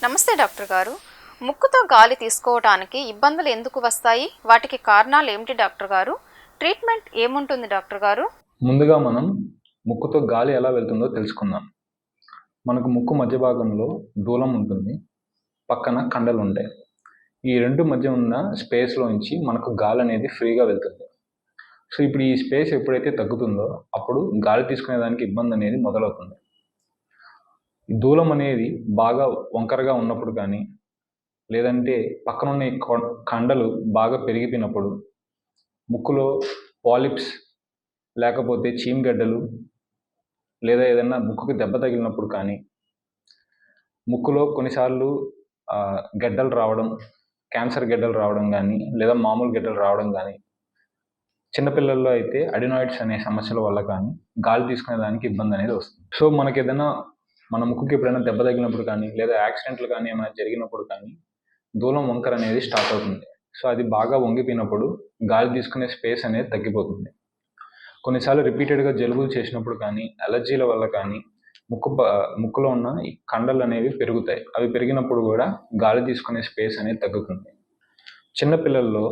నమస్తే డాక్టర్ గారు. ముక్కుతో గాలి తీసుకోవడానికి ఇబ్బందులు ఎందుకు వస్తాయి? వాటికి కారణాలు ఏమిటి డాక్టర్ గారు? ట్రీట్మెంట్ ఏముంటుంది డాక్టర్ గారు? ముందుగా మనం ముక్కుతో గాలి ఎలా వెళ్తుందో తెలుసుకుందాం. మనకు ముక్కు మధ్య భాగంలో దూలం ఉంటుంది, పక్కన కండలు ఉంటాయి. ఈ రెండు మధ్య ఉన్న స్పేస్లోంచి మనకు గాలి అనేది ఫ్రీగా వెళ్తుంది. సో ఇప్పుడు ఈ స్పేస్ ఎప్పుడైతే తగ్గుతుందో అప్పుడు గాలి తీసుకునేదానికి ఇబ్బంది అనేది మొదలవుతుంది. ఈ దూలం అనేది బాగా వంకరగా ఉన్నప్పుడు కానీ, లేదంటే పక్కన ఉన్న ఈ కండలు బాగా పెరిగిపోయినప్పుడు, ముక్కులో పాలిప్స్ లేకపోతే చీమగడ్డలు, లేదా ఏదైనా ముక్కుకి దెబ్బ తగిలినప్పుడు కానీ, ముక్కులో కొన్నిసార్లు గడ్డలు రావడం, క్యాన్సర్ గడ్డలు రావడం కానీ, లేదా మామూలు గడ్డలు రావడం కానీ, చిన్నపిల్లల్లో అయితే అడినాయిడ్స్ అనే సమస్యల వల్ల కానీ గాలి తీసుకునే దానికి ఇబ్బంది అనేది వస్తుంది. సో మనకి ఏదైనా మన ముక్కుకి ఎప్పుడైనా దెబ్బ తగిలినప్పుడు కానీ, లేదా యాక్సిడెంట్లు కానీ ఏమైనా జరిగినప్పుడు కానీ దూలం వంకర అనేది స్టార్ట్ అవుతుంది. సో అది బాగా వంగిపోయినప్పుడు గాలి తీసుకునే స్పేస్ అనేది తగ్గిపోతుంది. కొన్నిసార్లు రిపీటెడ్గా జలుబులు చేసినప్పుడు కానీ, అలర్జీల వల్ల కానీ ముక్కులో ఉన్న ఈ కండలు అనేవి పెరుగుతాయి. అవి పెరిగినప్పుడు కూడా గాలి తీసుకునే స్పేస్ అనేది తగ్గుతుంది. చిన్నపిల్లల్లో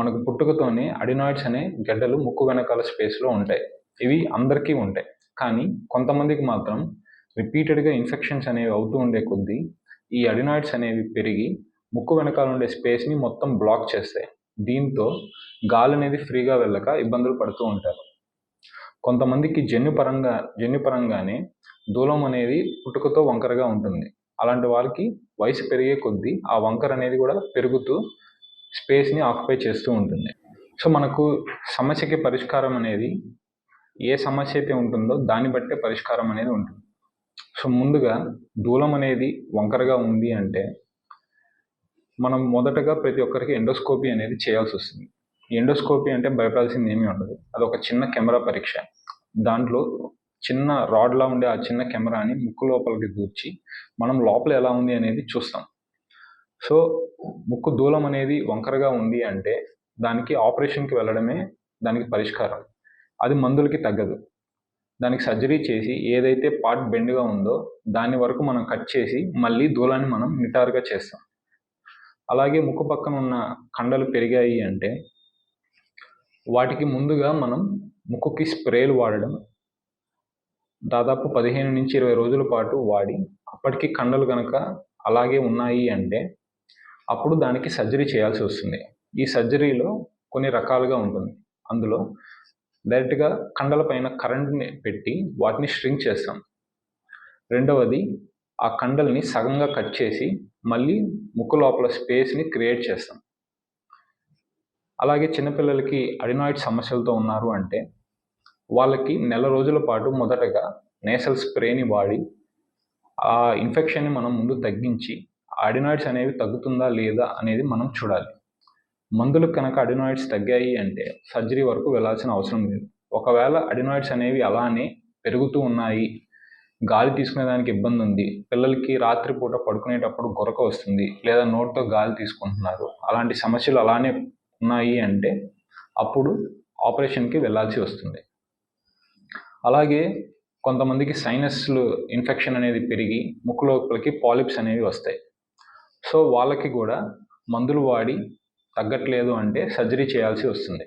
మనకు పుట్టుకతోనే అడినాయిడ్స్ అనే గడ్డలు ముక్కు వెనకాల స్పేస్లో ఉంటాయి. ఇవి అందరికీ ఉంటాయి, కానీ కొంతమందికి మాత్రం రిపీటెడ్గా ఇన్ఫెక్షన్స్ అనేవి అవుతూ ఉండే కొద్దీ ఈ అడినాయిడ్స్ అనేవి పెరిగి ముక్కు వెనకాల ఉండే స్పేస్ని మొత్తం బ్లాక్ చేస్తాయి. దీంతో గాలి అనేది ఫ్రీగా వెళ్ళక ఇబ్బందులు పడుతూ ఉంటారు. కొంతమందికి జన్యుపరంగానే దూలం అనేది పుట్టుకతో వంకరగా ఉంటుంది. అలాంటి వారికి వయసు పెరిగే కొద్దీ ఆ వంకర అనేది కూడా పెరుగుతూ స్పేస్ని ఆక్యుపై చేస్తూ ఉంటుంది. సో మనకు సమస్యకి పరిష్కారం అనేది ఏ సమస్య అయితే ఉంటుందో దాన్ని బట్టే పరిష్కారం అనేది ఉంటుంది. సో ముందుగా దూలం అనేది వంకరగా ఉంది అంటే మనం మొదటగా ప్రతి ఒక్కరికి ఎండోస్కోపీ అనేది చేయాల్సి వస్తుంది. ఎండోస్కోపీ అంటే భయపడాల్సింది ఏమీ ఉండదు. అదొక చిన్న కెమెరా పరీక్ష. దాంట్లో చిన్న రాడ్లా ఉండే ఆ చిన్న కెమెరాని ముక్కు లోపలికి దూర్చి మనం లోపల ఎలా ఉంది అనేది చూస్తాం. సో ముక్కు దూలం అనేది వంకరగా ఉంది అంటే దానికి ఆపరేషన్కి వెళ్ళడమే దానికి పరిష్కారం. అది మందులకి తగ్గదు. దానికి సర్జరీ చేసి ఏదైతే పార్ట్ బెండ్గా ఉందో దాని వరకు మనం కట్ చేసి మళ్ళీ దూలాన్ని మనం నిటారుగా చేస్తాం. అలాగే ముక్కు పక్కన ఉన్న కండలు పెరిగాయి అంటే వాటికి ముందుగా మనం ముక్కుకి స్ప్రేలు వాడడం, దాదాపు 15 నుంచి 20 రోజుల పాటు వాడి అప్పటికి కండలు కనుక అలాగే ఉన్నాయి అంటే అప్పుడు దానికి సర్జరీ చేయాల్సి వస్తుంది. ఈ సర్జరీలో కొన్ని రకాలుగా ఉంటుంది. అందులో డైరెక్ట్గా కండల పైన కరెంట్ని పెట్టి వాటిని ష్రింక్ చేస్తాం. రెండవది ఆ కండల్ని సగంగా కట్ చేసి మళ్ళీ ముక్కు లోపల స్పేస్ని క్రియేట్ చేస్తాం. అలాగే చిన్నపిల్లలకి అడినాయిడ్ సమస్యలతో ఉన్నారు అంటే వాళ్ళకి నెల రోజుల పాటు మొదటగా నేసల్ స్ప్రేని వాడి ఆ ఇన్ఫెక్షన్ని మనం ముందు తగ్గించి అడినాయిడ్స్ అనేవి తగ్గుతుందా లేదా అనేది మనం చూడాలి. మందులకు కనుక అడినాయిడ్స్ తగ్గాయి అంటే సర్జరీ వరకు వెళ్ళాల్సిన అవసరం లేదు. ఒకవేళ అడినాయిడ్స్ అనేవి అలానే పెరుగుతూ ఉన్నాయి, గాలి తీసుకునేదానికి ఇబ్బంది ఉంది, పిల్లలకి రాత్రిపూట పడుకునేటప్పుడు గొరక వస్తుంది, లేదా నోటితో గాలి తీసుకుంటున్నారు, అలాంటి సమస్యలు అలానే ఉన్నాయి అంటే అప్పుడు ఆపరేషన్కి వెళ్ళాల్సి వస్తుంది. అలాగే కొంతమందికి సైనస్లు ఇన్ఫెక్షన్ అనేది పెరిగి ముక్కు లోపలికి పాలిప్స్ అనేవి వస్తాయి. సో వాళ్ళకి కూడా మందులు వాడి తగ్గట్లేదు అంటే సర్జరీ చేయాల్సి వస్తుంది.